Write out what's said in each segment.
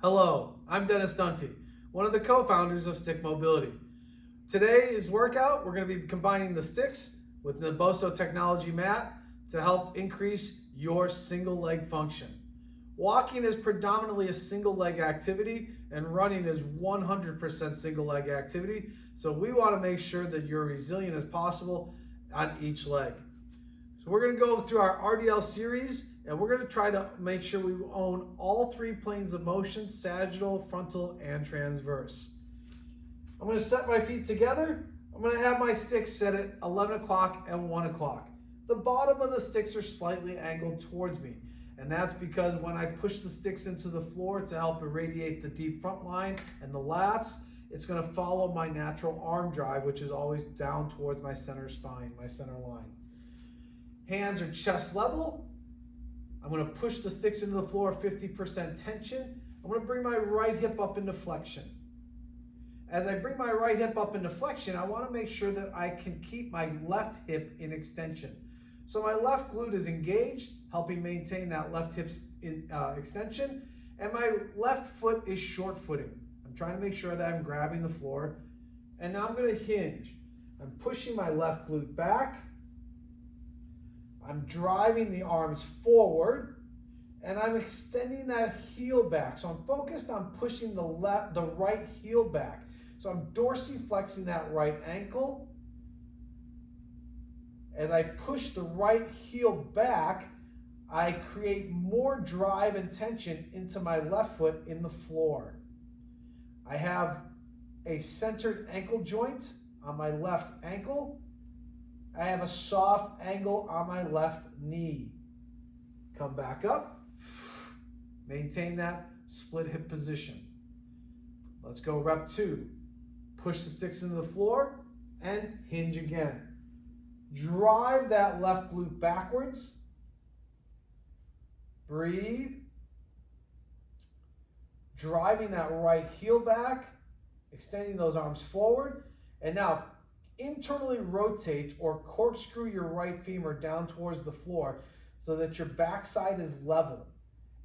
Hello, I'm Dennis Dunphy, one of the co-founders of Stick Mobility. Today's workout, we're going to be combining the sticks with Naboso Technology Mat to help increase your single leg function. Walking is predominantly a single leg activity and running is 100% single leg activity. So we want to make sure that you're resilient as possible on each leg. So we're going to go through our RDL series and we're going to try to make sure we own all three planes of motion: sagittal, frontal, and transverse. I'm going to set my feet together. I'm going to have my sticks set at 11 o'clock and 1 o'clock. The bottom of the sticks are slightly angled towards me. And that's because when I push the sticks into the floor to help irradiate the deep front line and the lats, it's going to follow my natural arm drive, which is always down towards my center spine, my center line. Hands are chest level. I'm going to push the sticks into the floor, 50% tension. I'm going to bring my right hip up into flexion. As I bring my right hip up into flexion, I want to make sure that I can keep my left hip in extension. So my left glute is engaged, helping maintain that left hip's extension, and my left foot is short footing. I'm trying to make sure that I'm grabbing the floor, and now I'm going to hinge. I'm pushing my left glute back. I'm driving the arms forward, and I'm extending that heel back. So I'm focused on pushing the right heel back. So I'm dorsiflexing that right ankle. As I push the right heel back, I create more drive and tension into my left foot in the floor. I have a centered ankle joint on my left ankle. I have a soft angle on my left knee. Come back up. Maintain that split hip position. Let's go rep 2. Push the sticks into the floor and hinge again. Drive that left glute backwards. Breathe. Driving that right heel back, extending those arms forward. And now internally rotate or corkscrew your right femur down towards the floor so that your backside is level.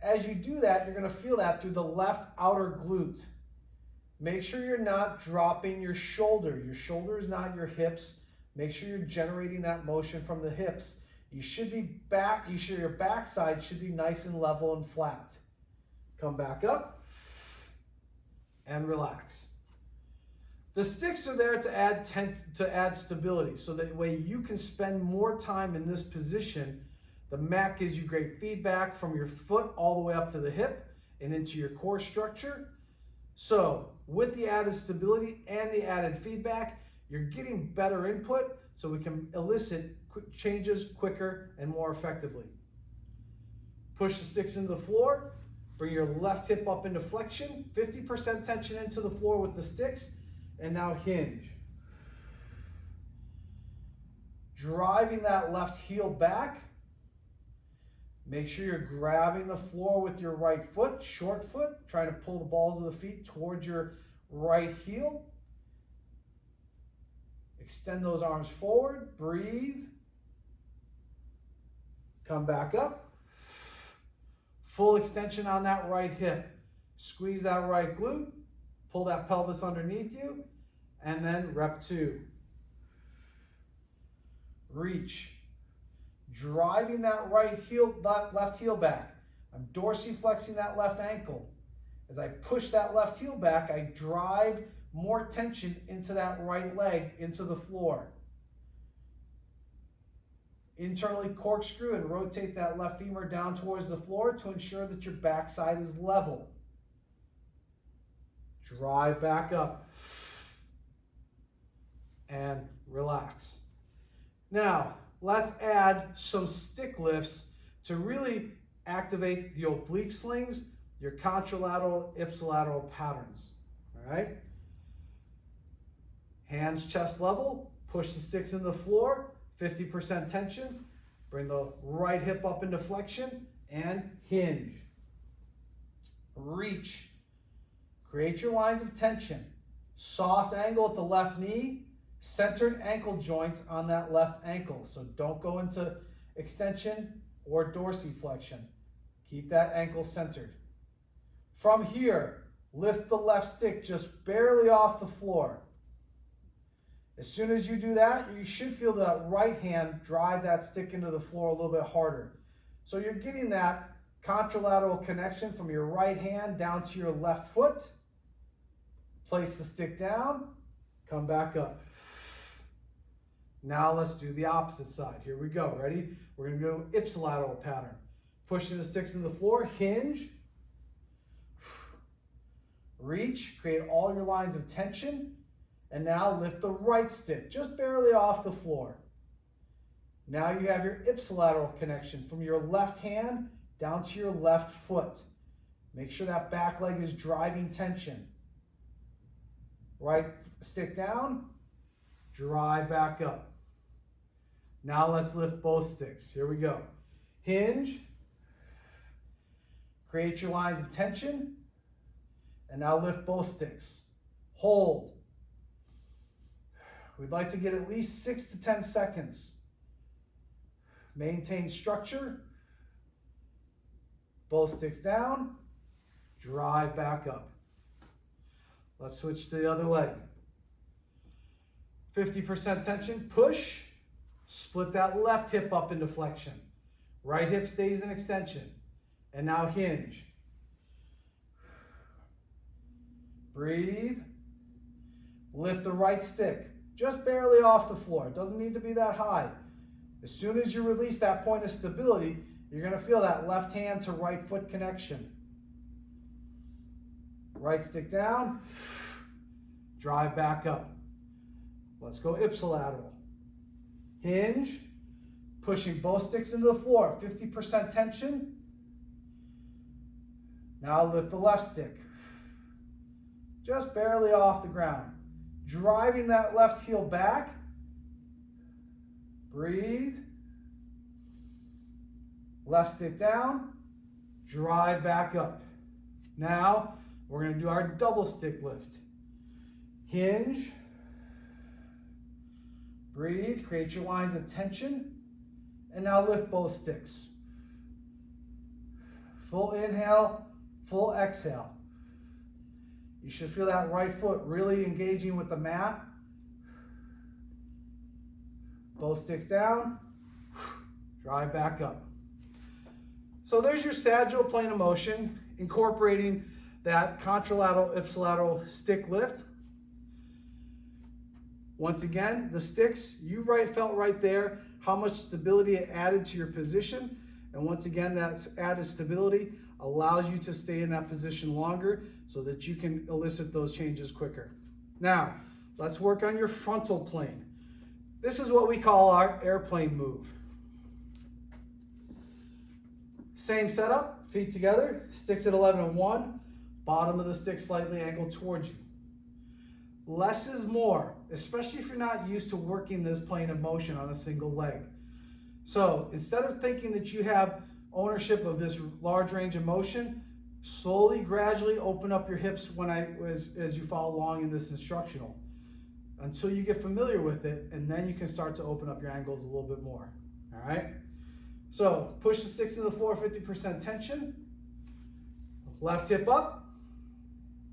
As you do that, you're going to feel that through the left outer glute. Make sure you're not dropping your shoulder. Your shoulder is not your hips. Make sure you're generating that motion from the hips. You should be back, your backside should be nice and level and flat. Come back up and relax. The sticks are there to add stability, so that way you can spend more time in this position. The mat gives you great feedback from your foot all the way up to the hip and into your core structure. So with the added stability and the added feedback, you're getting better input so we can elicit quick changes quicker and more effectively. Push the sticks into the floor. Bring your left hip up into flexion. 50% tension into the floor with the sticks. And now hinge. Driving that left heel back. Make sure you're grabbing the floor with your right foot, short foot. Try to pull the balls of the feet towards your right heel. Extend those arms forward, breathe. Come back up. Full extension on that right hip. Squeeze that right glute, pull that pelvis underneath you, and then rep 2. Reach. Driving that right heel, left heel back. I'm dorsiflexing that left ankle. As I push that left heel back, I drive more tension into that right leg, into the floor. Internally corkscrew and rotate that left femur down towards the floor to ensure that your backside is level. Drive back up and relax. Now, let's add some stick lifts to really activate the oblique slings, your contralateral, ipsilateral patterns. All right? Hands chest level, push the sticks into the floor, 50% tension. Bring the right hip up into flexion and hinge. Reach. Create your lines of tension. Soft angle at the left knee, centered ankle joints on that left ankle. So don't go into extension or dorsiflexion. Keep that ankle centered. From here, lift the left stick just barely off the floor. As soon as you do that, you should feel that right hand drive that stick into the floor a little bit harder. So you're getting that contralateral connection from your right hand down to your left foot. Place the stick down, come back up. Now let's do the opposite side. Here we go, ready? We're gonna go ipsilateral pattern. Pushing the sticks to the floor, hinge, reach, create all your lines of tension, and now lift the right stick, just barely off the floor. Now you have your ipsilateral connection from your left hand down to your left foot. Make sure that back leg is driving tension. Right stick down, drive back up. Now let's lift both sticks. Here we go. Hinge, create your lines of tension, and now lift both sticks. Hold. We'd like to get at least 6 to 10 seconds. Maintain structure. Both sticks down. Drive back up. Let's switch to the other leg. 50% tension. Push. Split that left hip up into flexion. Right hip stays in extension. And now hinge. Breathe. Lift the right stick. Just barely off the floor. It doesn't need to be that high. As soon as you release that point of stability, you're going to feel that left hand to right foot connection. Right stick down. Drive back up. Let's go ipsilateral. Hinge. Pushing both sticks into the floor. 50% tension. Now lift the left stick. Just barely off the ground. Driving that left heel back. Breathe. Left stick down. Drive back up. Now we're going to do our double stick lift. Hinge. Breathe. Create your lines of tension. And now lift both sticks. Full inhale, full exhale. You should feel that right foot really engaging with the mat. Both sticks down. Drive back up. So there's your sagittal plane of motion, incorporating that contralateral, ipsilateral stick lift. Once again, the sticks, you felt right there how much stability it added to your position. And once again, that added stability allows you to stay in that position longer so that you can elicit those changes quicker. Now, let's work on your frontal plane. This is what we call our airplane move. Same setup, feet together, sticks at 11 and 1, bottom of the stick slightly angled towards you. Less is more, especially if you're not used to working this plane of motion on a single leg. So instead of thinking that you have ownership of this large range of motion, slowly, gradually open up your hips as you follow along in this instructional until you get familiar with it, and then you can start to open up your angles a little bit more. All right? So push the sticks to the floor, 50% tension. Left hip up,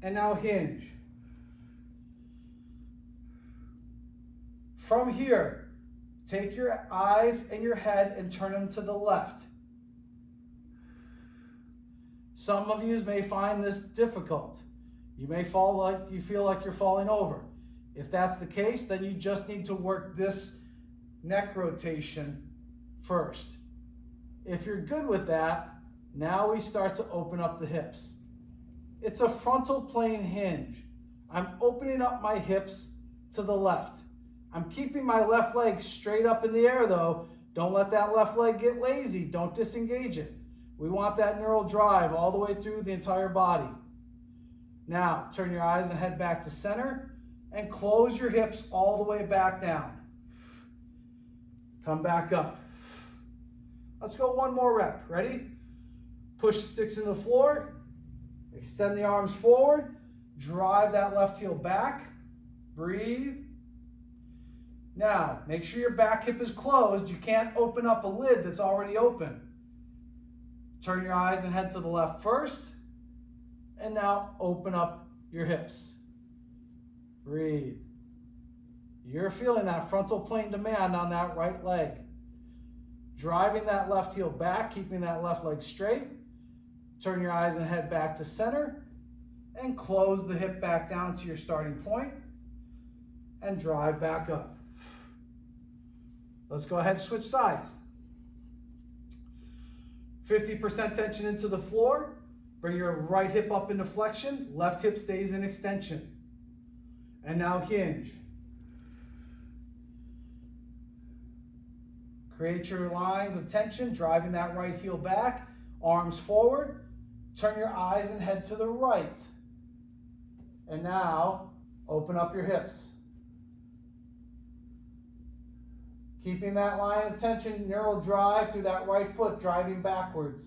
and now hinge. From here, take your eyes and your head and turn them to the left. Some of you may find this difficult. You may feel like you're falling over. If that's the case, then you just need to work this neck rotation first. If you're good with that, now we start to open up the hips. It's a frontal plane hinge. I'm opening up my hips to the left. I'm keeping my left leg straight up in the air though. Don't let that left leg get lazy. Don't disengage it. We want that neural drive all the way through the entire body. Now, turn your eyes and head back to center and close your hips all the way back down. Come back up. Let's go one more rep. Ready? Push the sticks in the floor. Extend the arms forward. Drive that left heel back. Breathe. Now, make sure your back hip is closed. You can't open up a lid that's already open. Turn your eyes and head to the left first, And now open up your hips. Breathe. You're feeling that frontal plane demand on that right leg. Driving that left heel back, keeping that left leg straight. Turn your eyes and head back to center. And close the hip back down to your starting point. And drive back up. Let's go ahead and switch sides. 50% tension into the floor. Bring your right hip up into flexion. Left hip stays in extension. And now hinge. Create your lines of tension, driving that right heel back. Arms forward. Turn your eyes and head to the right. And now, open up your hips. Keeping that line of tension, neural drive through that right foot, driving backwards.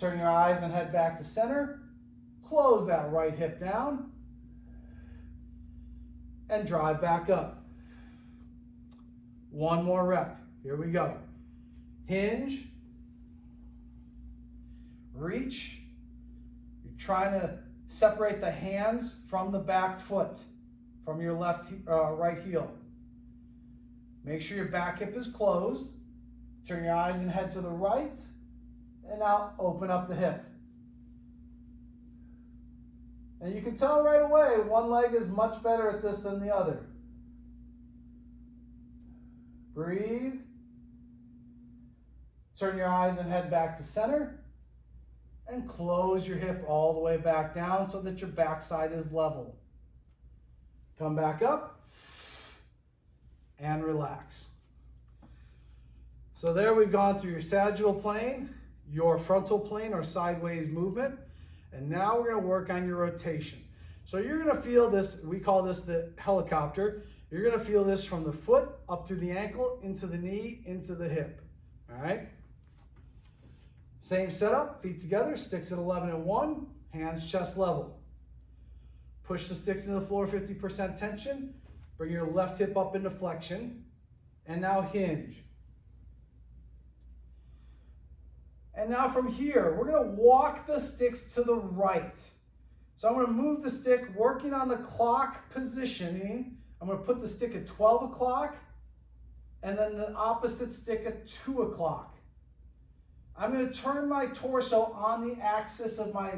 Turn your eyes and head back to center. Close that right hip down. And drive back up. One more rep. Here we go. Hinge. Reach. You're trying to separate the hands from the back foot, from your right heel. Make sure your back hip is closed. Turn your eyes and head to the right. And now open up the hip. And you can tell right away one leg is much better at this than the other. Breathe. Turn your eyes and head back to center. And close your hip all the way back down so that your backside is level. Come back up. And relax. So there we've gone through your sagittal plane, your frontal plane or sideways movement, and now we're going to work on your rotation. So you're going to feel this, we call this the helicopter. You're going to feel this from the foot up through the ankle, into the knee, into the hip. All right? Same setup, feet together, sticks at 11 and 1, hands chest level. Push the sticks into the floor, 50% tension. Bring your left hip up into flexion. And now hinge. And now from here, we're going to walk the sticks to the right. So I'm going to move the stick, working on the clock positioning. I'm going to put the stick at 12 o'clock and then the opposite stick at 2 o'clock. I'm going to turn my torso on the axis of my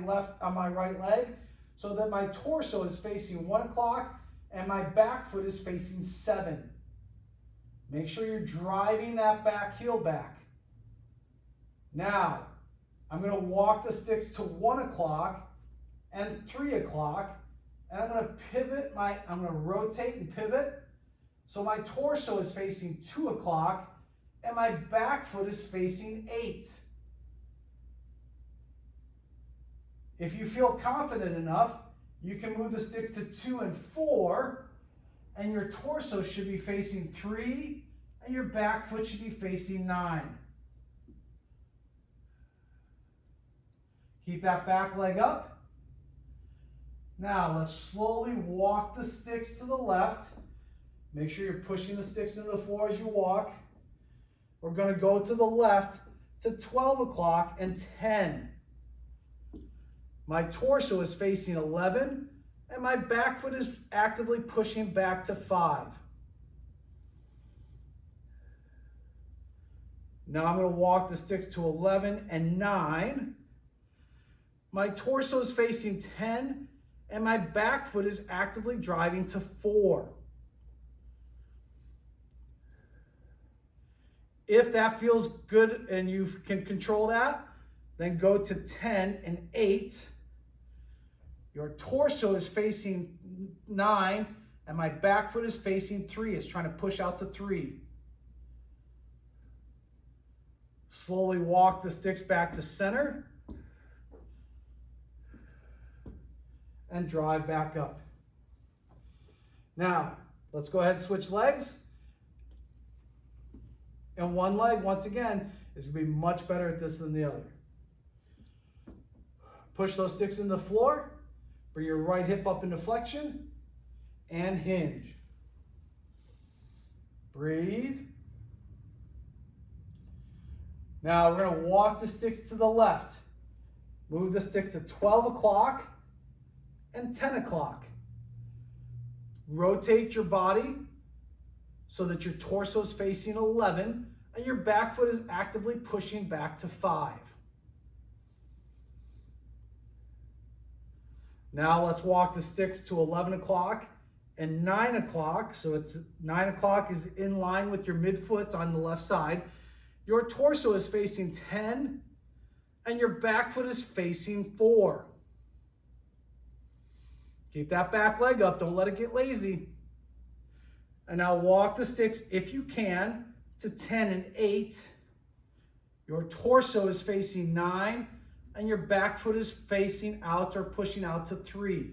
right leg so that my torso is facing 1 o'clock and my back foot is facing 7. Make sure you're driving that back heel back. Now, I'm going to walk the sticks to 1 o'clock and 3 o'clock, and I'm going to I'm going to rotate and pivot so my torso is facing 2 o'clock and my back foot is facing 8. If you feel confident enough, you can move the sticks to 2 and 4, and your torso should be facing 3, and your back foot should be facing 9. Keep that back leg up. Now let's slowly walk the sticks to the left. Make sure you're pushing the sticks into the floor as you walk. We're going to go to the left to 12 o'clock and 10. My torso is facing 11, and my back foot is actively pushing back to 5. Now I'm going to walk the sticks to 11 and 9. My torso is facing 10, and my back foot is actively driving to 4. If that feels good and you can control that, then go to 10 and 8. Your torso is facing 9, and my back foot is facing 3. It's trying to push out to 3. Slowly walk the sticks back to center. And drive back up. Now, let's go ahead and switch legs. And one leg, once again, is going to be much better at this than the other. Push those sticks in the floor. Bring your right hip up into flexion. And hinge. Breathe. Now we're going to walk the sticks to the left. Move the sticks to 12 o'clock and 10 o'clock. Rotate your body so that your torso is facing 11 and your back foot is actively pushing back to 5. Now let's walk the sticks to 11 o'clock and 9 o'clock. So it's 9 o'clock is in line with your midfoot on the left side. Your torso is facing 10 and your back foot is facing 4. Keep that back leg up, don't let it get lazy. And now walk the sticks, if you can, to 10 and 8. Your torso is facing 9, and your back foot is facing out or pushing out to 3.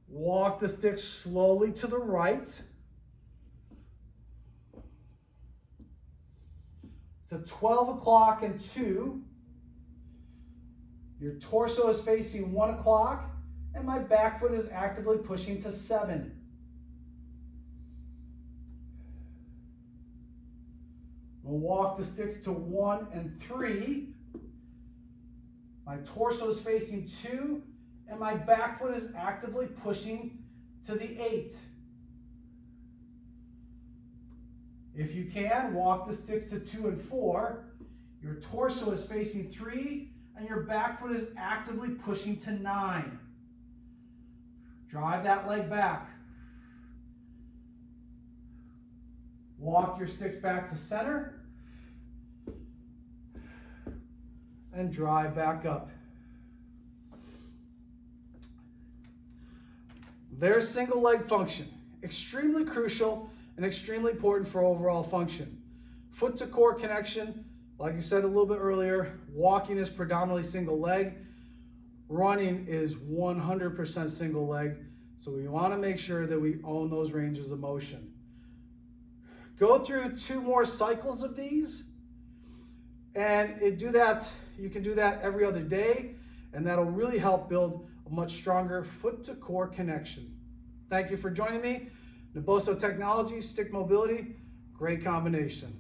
Walk the sticks slowly to the right to 12 o'clock and 2. Your torso is facing 1 o'clock, and my back foot is actively pushing to 7. We'll walk the sticks to 1 and 3. My torso is facing 2, and my back foot is actively pushing to the 8. If you can, walk the sticks to 2 and 4. Your torso is facing 3, and your back foot is actively pushing to 9. Drive that leg back. Walk your sticks back to center and drive back up. There's single leg function. Extremely crucial and extremely important for overall function. Foot to core connection, like you said a little bit earlier, walking is predominantly single leg. Running is 100% single leg. So we want to make sure that we own those ranges of motion. Go through 2 more cycles of these, and you can do that every other day, and that'll really help build a much stronger foot to core connection. Thank you for joining me. Naboso Technology, stick mobility, great combination.